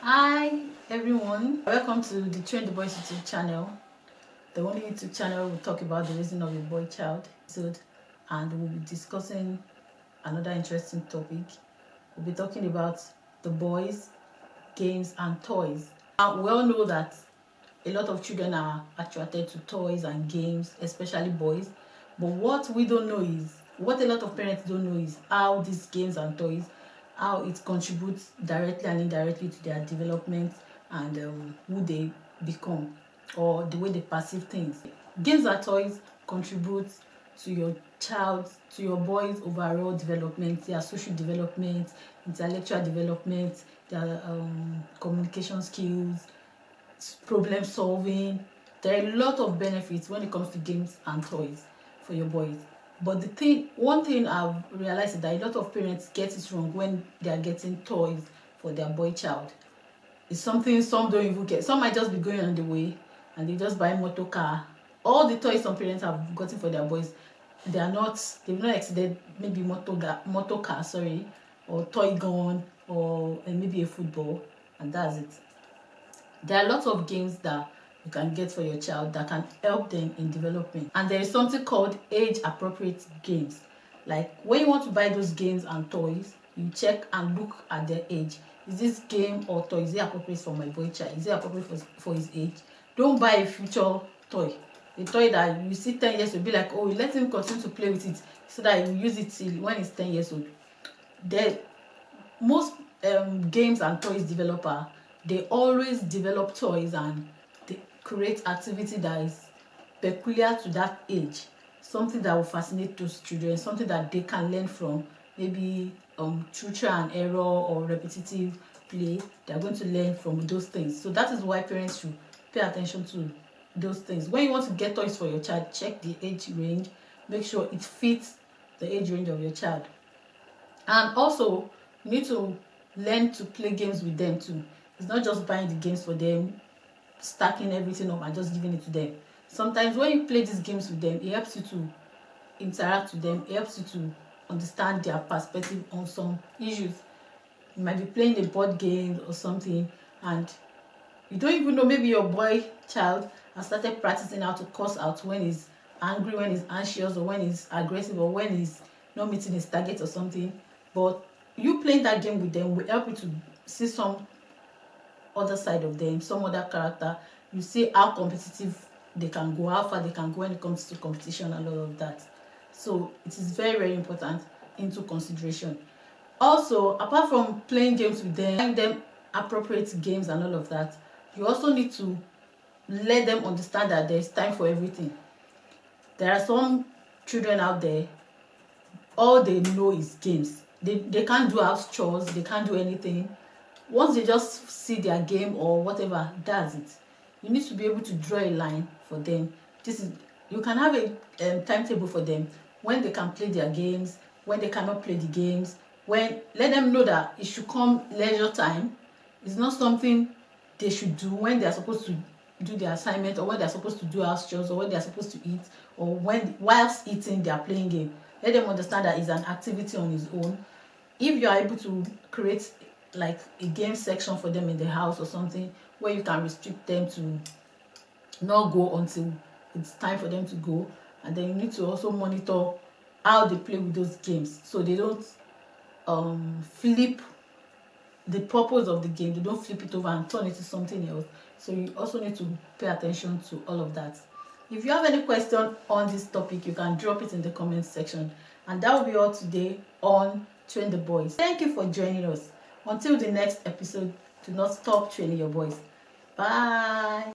Hi everyone, welcome to the Traintheboys YouTube channel, the only YouTube channel will talk about the raising of a boy child episode, and we'll be discussing another interesting topic. We'll be talking about the boys, games and toys. We all know that a lot of children are attracted to toys and games, especially boys, but what we don't know is, what a lot of parents don't know is how these games and toys, how it contributes directly and indirectly to their development and who they become or the way they perceive things. Games and toys contribute to your boy's overall development, their social development, intellectual development, their communication skills, problem solving. There are a lot of benefits when it comes to games and toys for your boys. But one thing I've realized is that a lot of parents get it wrong when they are getting toys for their boy child. It's something some don't even get. Some might just be going on the way and they just buy motor car. All the toys some parents have gotten for their boys, they've not exceeded maybe motor car, or toy gun, or maybe a football, and that's it. There are lots of games that you can get for your child that can help them in development, and there is something called age appropriate games. Like when you want to buy those games and toys, you check and look at their age. Is this game or toy, is it appropriate for my boy child? Is it appropriate for his age? Don't buy a future toy, a toy that you see 10 years old, be like, oh, let him continue to play with it so that he will use it till when he's 10 years old. Most games and toys developer, they always develop toys and they create activity that is peculiar to that age, something that will fascinate those children, something that they can learn from, maybe through trial and error or repetitive play. They're going to learn from those things. So that is why parents should pay attention to those things. When you want to get toys for your child, check the age range, make sure it fits the age range of your child. And also, you need to learn to play games with them too. It's not just buying the games for them, stacking everything up and just giving it to them. Sometimes when you play these games with them, it helps you to interact with them, it helps you to understand their perspective on some issues. You might be playing a board game or something and you don't even know, maybe your boy child has started practicing how to curse out when he's angry, when he's anxious, or when he's aggressive, or when he's not meeting his target or something. But you playing that game with them will help you to see some other side of them, some other character. You see how competitive they can go, how far they can go when it comes to competition and all of that. So it is very, very important into consideration. Also, apart from playing games with them, buying them appropriate games and all of that, you also need to let them understand that there is time for everything. There are some children out there, all they know is games. They can't do house chores, they can't do anything. Once they just see their game or whatever, that's it. You need to be able to draw a line for them. You can have a timetable for them, when they can play their games, when they cannot play the games. Let them know that it should come leisure time. It's not something they should do when they are supposed to do their assignment, or when they are supposed to do house chores, or when they are supposed to eat, or whilst eating they are playing game. Let them understand that it's an activity on its own. If you are able to create like a game section for them in the house or something, where you can restrict them to not go until it's time for them to go, and then you need to also monitor how they play with those games so they don't flip the purpose of the game. They don't flip it over and turn it to something else. So you also need to pay attention to all of that. If you have any question on this topic, you can drop it in the comment section. And that will be all today on Train the Boys. Thank you for joining us. Until the next episode, do not stop training your boys. Bye.